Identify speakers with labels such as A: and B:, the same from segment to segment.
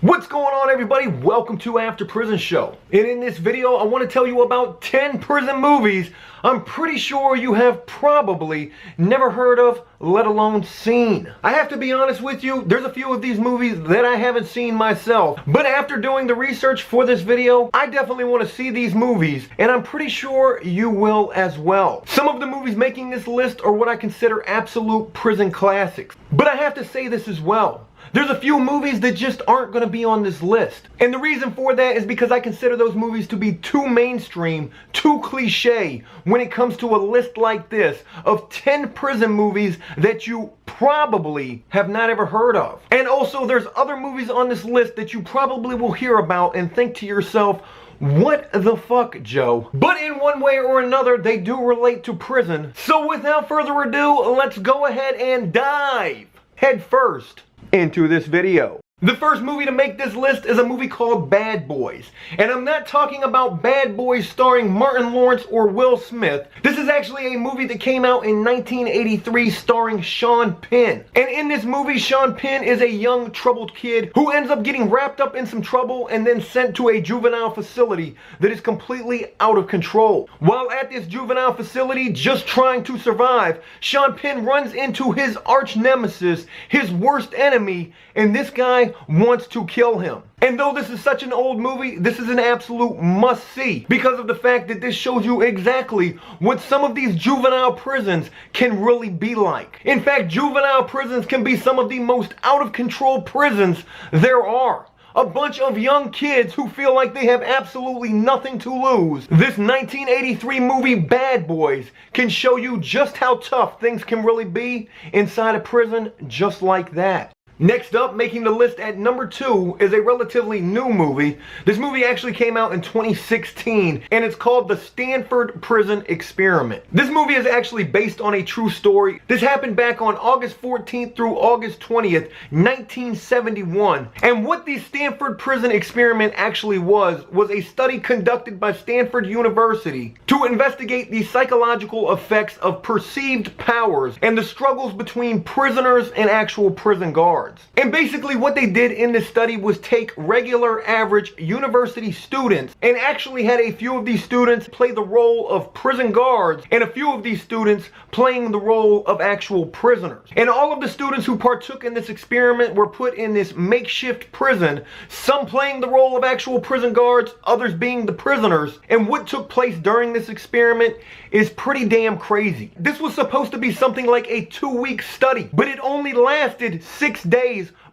A: What's going on, everybody? Welcome to After Prison Show. And in this video, I want to tell you about 10 prison movies I'm pretty sure you have probably never heard of, let alone seen. I have to be honest with you, there's a few of these movies that I haven't seen myself. But after doing the research for this video, I definitely want to see these movies, and I'm pretty sure you will as well. Some of the movies making this list are what I consider absolute prison classics. But I have to say this as well. There's a few movies that just aren't going to be on this list. And the reason for that is because I consider those movies to be too mainstream, too cliche when it comes to a list like this of 10 prison movies that you probably have not ever heard of. And also there's other movies on this list that you probably will hear about and think to yourself, what the fuck, Joe? But in one way or another, they do relate to prison. So without further ado, let's go ahead and dive head first into this video. The first movie to make this list is a movie called Bad Boys. And I'm not talking about Bad Boys starring Martin Lawrence or Will Smith. This is actually a movie that came out in 1983 starring Sean Penn. And in this movie, Sean Penn is a young troubled kid who ends up getting wrapped up in some trouble and then sent to a juvenile facility that is completely out of control. While at this juvenile facility, just trying to survive, Sean Penn runs into his arch nemesis, his worst enemy, and this guy wants to kill him. And though this is such an old movie, this is an absolute must-see because of the fact that this shows you exactly what some of these juvenile prisons can really be like. In fact, juvenile prisons can be some of the most out-of-control prisons there are. A bunch of young kids who feel like they have absolutely nothing to lose. This 1983 movie Bad Boys can show you just how tough things can really be inside a prison just like that. Next up, making the list at number 2 is a relatively new movie. This movie actually came out in 2016 and it's called The Stanford Prison Experiment. This movie is actually based on a true story. This happened back on August 14th through August 20th, 1971. And what the Stanford Prison Experiment actually was a study conducted by Stanford University to investigate the psychological effects of perceived powers and the struggles between prisoners and actual prison guards. And basically what they did in this study was take regular average university students and actually had a few of these students play the role of prison guards and a few of these students playing the role of actual prisoners. And all of the students who partook in this experiment were put in this makeshift prison, some playing the role of actual prison guards, others being the prisoners. And what took place during this experiment is pretty damn crazy. This was supposed to be something like a 2-week study, but it only lasted 6 days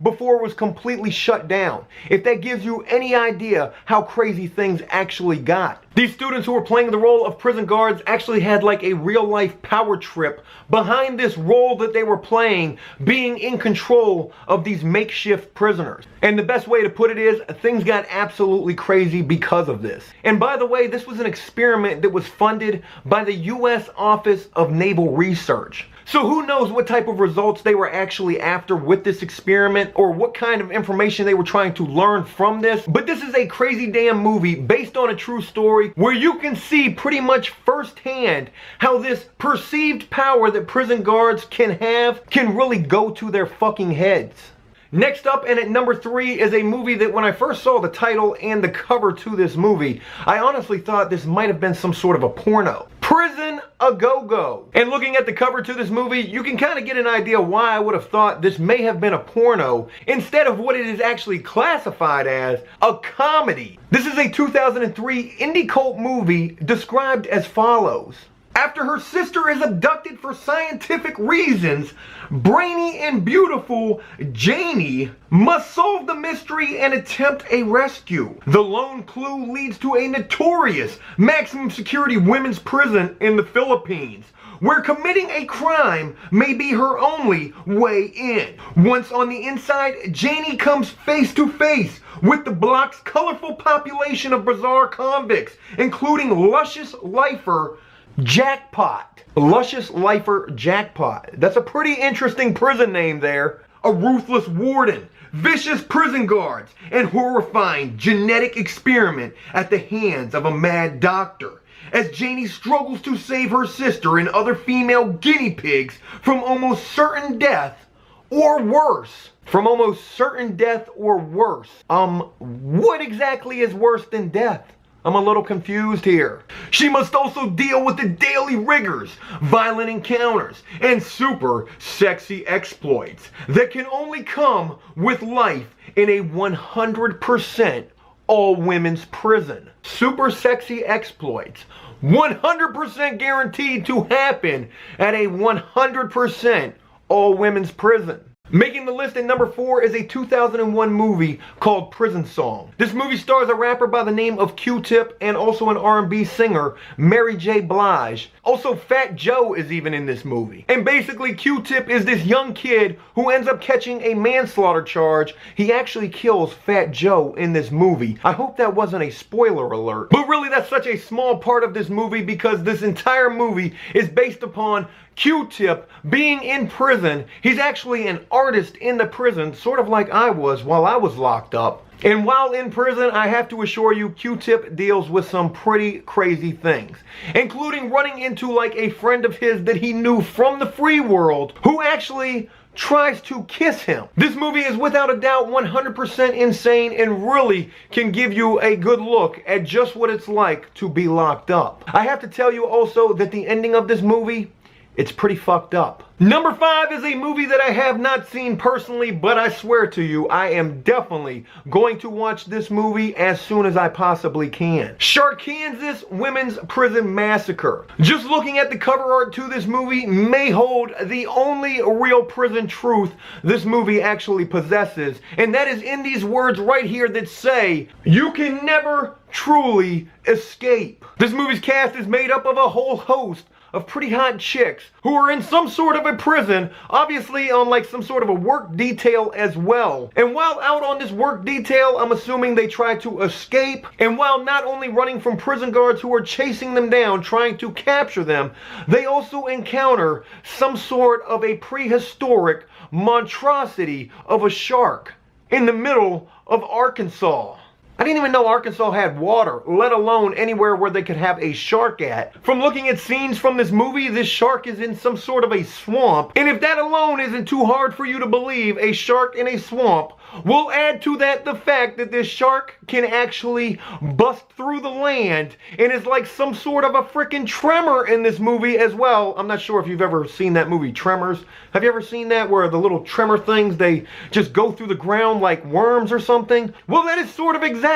A: before it was completely shut down. If that gives you any idea how crazy things actually got. These students who were playing the role of prison guards actually had like a real life power trip behind this role that they were playing, being in control of these makeshift prisoners. And the best way to put it is, things got absolutely crazy because of this. And by the way, this was an experiment that was funded by the U.S. Office of Naval Research. So who knows what type of results they were actually after with this experiment or what kind of information they were trying to learn from this. But this is a crazy damn movie based on a true story where you can see pretty much firsthand how this perceived power that prison guards can have can really go to their fucking heads. Next up, and at number 3, is a movie that when I first saw the title and the cover to this movie, I honestly thought this might have been some sort of a porno. Prison A Go-Go. And looking at the cover to this movie, you can kind of get an idea why I would have thought this may have been a porno instead of what it is actually classified as, a comedy. This is a 2003 indie cult movie described as follows. After her sister is abducted for scientific reasons, brainy and beautiful Janie must solve the mystery and attempt a rescue. The lone clue leads to a notorious maximum security women's prison in the Philippines, where committing a crime may be her only way in. Once on the inside, Janie comes face to face with the block's colorful population of bizarre convicts, including luscious lifer Jackpot. Luscious Lifer Jackpot. That's a pretty interesting prison name there. A ruthless warden, vicious prison guards, and horrifying genetic experiment at the hands of a mad doctor. As Janie struggles to save her sister and other female guinea pigs from almost certain death, or worse. from almost certain death or worse. What exactly is worse than death? I'm a little confused here. She must also deal with the daily rigors, violent encounters, and super sexy exploits that can only come with life in a 100% all-women's prison. Super sexy exploits, 100% guaranteed to happen at a 100% all-women's prison. Making the list at number 4 is a 2001 movie called Prison Song. This movie stars a rapper by the name of Q-Tip and also an R&B singer, Mary J. Blige. Also, Fat Joe is even in this movie. And basically, Q-Tip is this young kid who ends up catching a manslaughter charge. He actually kills Fat Joe in this movie. I hope that wasn't a spoiler alert. But really, that's such a small part of this movie because this entire movie is based upon Q-Tip being in prison. He's actually an artist in the prison, sort of like I was while I was locked up. And while in prison, I have to assure you, Q-Tip deals with some pretty crazy things, including running into like a friend of his that he knew from the free world who actually tries to kiss him. This movie is without a doubt 100% insane and really can give you a good look at just what it's like to be locked up. I have to tell you also that the ending of this movie, it's pretty fucked up. Number 5 is a movie that I have not seen personally, but I swear to you, I am definitely going to watch this movie as soon as I possibly can. Kansas Women's Prison Massacre. Just looking at the cover art to this movie may hold the only real prison truth this movie actually possesses, and that is in these words right here that say, "You can never truly escape." This movie's cast is made up of a whole host of pretty hot chicks who are in some sort of a prison, obviously on like some sort of a work detail as well. And while out on this work detail, I'm assuming they try to escape. And while not only running from prison guards who are chasing them down, trying to capture them, they also encounter some sort of a prehistoric monstrosity of a shark in the middle of Arkansas. I didn't even know Arkansas had water, let alone anywhere where they could have a shark at. From looking at scenes from this movie, this shark is in some sort of a swamp. And if that alone isn't too hard for you to believe, a shark in a swamp, we'll add to that the fact that this shark can actually bust through the land and is like some sort of a freaking tremor in this movie as well. I'm not sure if you've ever seen that movie, Tremors. Have you ever seen that where the little tremor things, they just go through the ground like worms or something? Well, that is sort of exactly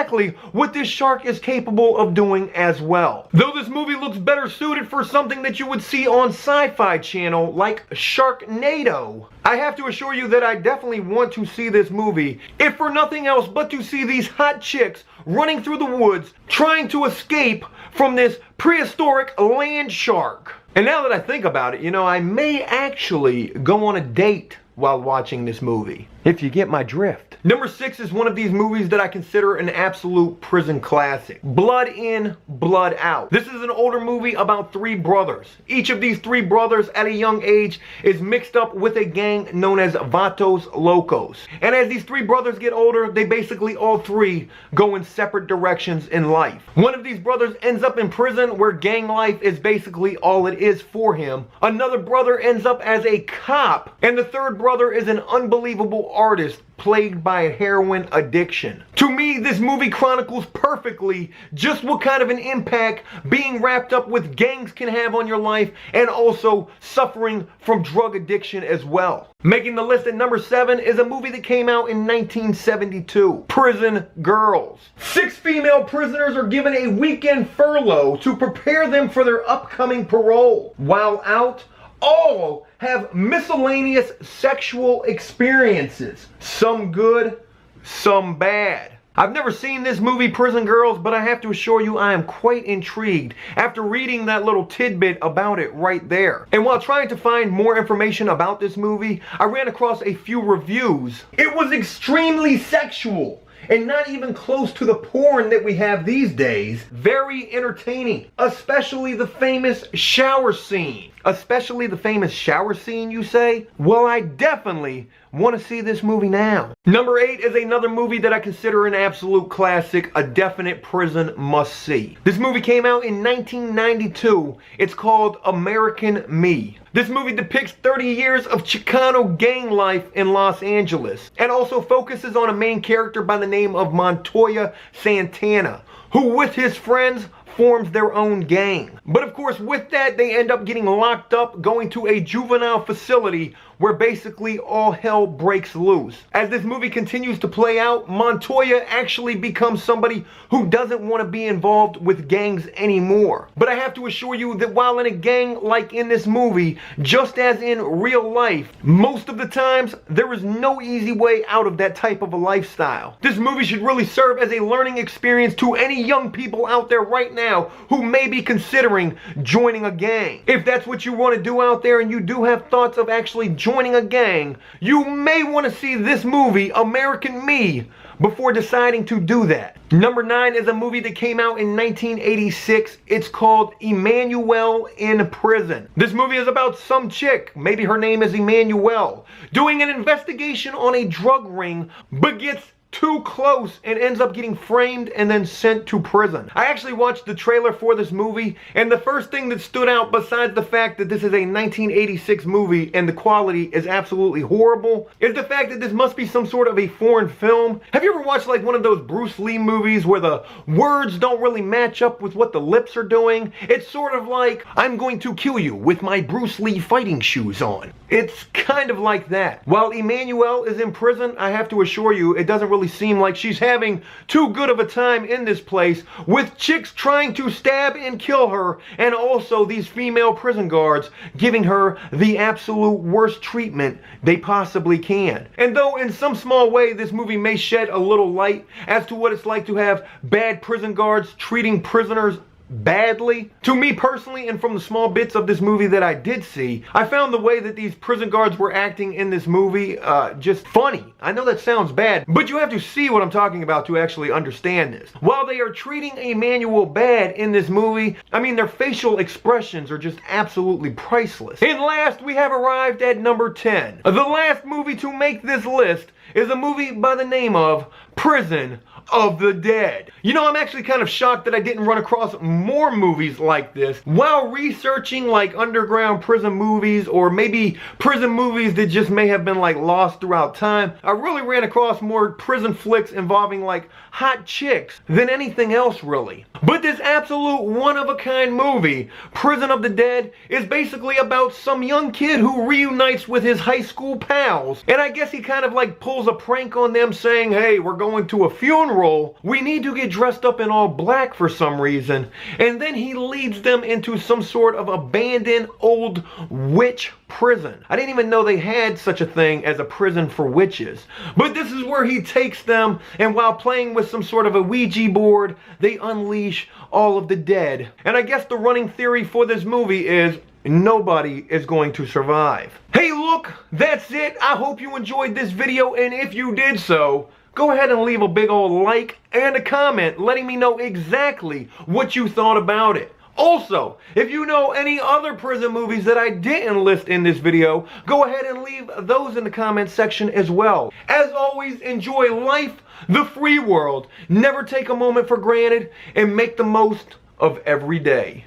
A: what this shark is capable of doing as well. Though this movie looks better suited for something that you would see on Sci-Fi Channel like Sharknado, I have to assure you that I definitely want to see this movie, if for nothing else but to see these hot chicks running through the woods trying to escape from this prehistoric land shark. And now that I think about it, you know, I may actually go on a date while watching this movie, if you get my drift. Number 6 is one of these movies that I consider an absolute prison classic. Blood In, Blood Out. This is an older movie about 3 brothers. Each of these 3 brothers at a young age is mixed up with a gang known as Vatos Locos. And as these 3 brothers get older, they basically all 3 go in separate directions in life. One of these brothers ends up in prison where gang life is basically all it is for him. Another brother ends up as a cop. And the third brother is an unbelievable artist plagued by a heroin addiction. To me, this movie chronicles perfectly just what kind of an impact being wrapped up with gangs can have on your life, and also suffering from drug addiction as well. Making the list at number 7 is a movie that came out in 1972, Prison Girls. 6 female prisoners are given a weekend furlough to prepare them for their upcoming parole. While out, all have miscellaneous sexual experiences. Some good, some bad. I've never seen this movie, Prison Girls, but I have to assure you I am quite intrigued after reading that little tidbit about it right there. And while trying to find more information about this movie, I ran across a few reviews. It was extremely sexual, and not even close to the porn that we have these days. Very entertaining, especially the famous shower scene. Especially the famous shower scene, you say? Well, I definitely want to see this movie now. Number 8 is another movie that I consider an absolute classic, a definite prison must-see. This movie came out in 1992. It's called American Me. This movie depicts 30 years of Chicano gang life in Los Angeles, and also focuses on a main character by the name of Montoya Santana, who with his friends forms their own gang. But of course, with that, they end up getting locked up, going to a juvenile facility where basically all hell breaks loose. As this movie continues to play out, Montoya actually becomes somebody who doesn't want to be involved with gangs anymore. But I have to assure you that while in a gang like in this movie, just as in real life, most of the times, there is no easy way out of that type of a lifestyle. This movie should really serve as a learning experience to any young people out there right now who may be considering joining a gang. If that's what you want to do out there and you do have thoughts of actually joining a gang, you may want to see this movie, American Me, before deciding to do that. Number 9 is a movie that came out in 1986. It's called Emmanuel in Prison. This movie is about some chick, maybe her name is Emmanuel, doing an investigation on a drug ring, but gets too close and ends up getting framed and then sent to prison. I actually watched the trailer for this movie, and the first thing that stood out, besides the fact that this is a 1986 movie and the quality is absolutely horrible, is the fact that this must be some sort of a foreign film. Have you ever watched like one of those Bruce Lee movies where the words don't really match up with what the lips are doing? It's sort of like, I'm going to kill you with my Bruce Lee fighting shoes on. It's kind of like that. While Emmanuel is in prison, I have to assure you, it doesn't really seem like she's having too good of a time in this place, with chicks trying to stab and kill her, and also these female prison guards giving her the absolute worst treatment they possibly can. And though in some small way this movie may shed a little light as to what it's like to have bad prison guards treating prisoners badly, to me personally, and from the small bits of this movie that I did see, I found the way that these prison guards were acting in this movie just funny. I know that sounds bad, but you have to see what I'm talking about to actually understand this. While they are treating Emmanuel bad in this movie, I mean, their facial expressions are just absolutely priceless. And last, we have arrived at number 10. The last movie to make this list is a movie by the name of Prison of the Dead. You know, I'm actually kind of shocked that I didn't run across more movies like this while researching like underground prison movies, or maybe prison movies that just may have been like lost throughout time. I really ran across more prison flicks involving like hot chicks than anything else really. But this absolute one-of-a-kind movie, Prison of the Dead, is basically about some young kid who reunites with his high school pals. And I guess he kind of like pulls a prank on them saying, hey, we're going to a funeral. We need to get dressed up in all black for some reason. And then he leads them into some sort of abandoned old witch prison. I didn't even know they had such a thing as a prison for witches. But this is where he takes them, and while playing with some sort of a Ouija board, they unleash all of the dead. And I guess the running theory for this movie is nobody is going to survive. Hey, look, that's it. I hope you enjoyed this video, and if you did so, go ahead and leave a big old like and a comment letting me know exactly what you thought about it. Also, if you know any other prison movies that I didn't list in this video, go ahead and leave those in the comment section as well. As always, enjoy life, the free world, never take a moment for granted, and make the most of every day.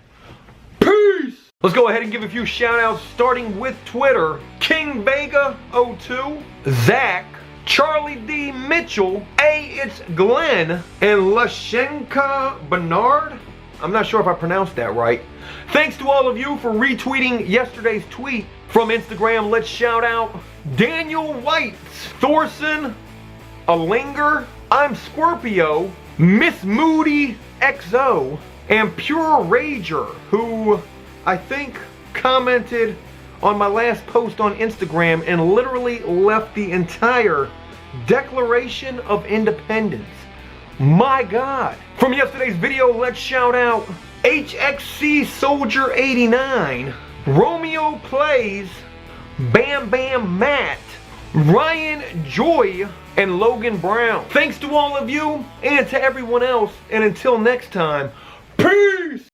A: Peace! Let's go ahead and give a few shout outs, starting with Twitter. King Vega 02, Zach, Charlie D. Mitchell, It's Glenn, and Lashenka Bernard. I'm not sure if I pronounced that right. Thanks to all of you for retweeting yesterday's tweet from Instagram. Let's shout out Daniel White, Thorson, Alinger, I'm Scorpio, Miss Moody XO, and Pure Rager, who I think commented on my last post on Instagram and literally left the entire Declaration of Independence. My God. From yesterday's video, let's shout out HXC Soldier 89, Romeo Plays, Bam Bam Matt, Ryan Joy, and Logan Brown. Thanks to all of you and to everyone else, and until next time, peace!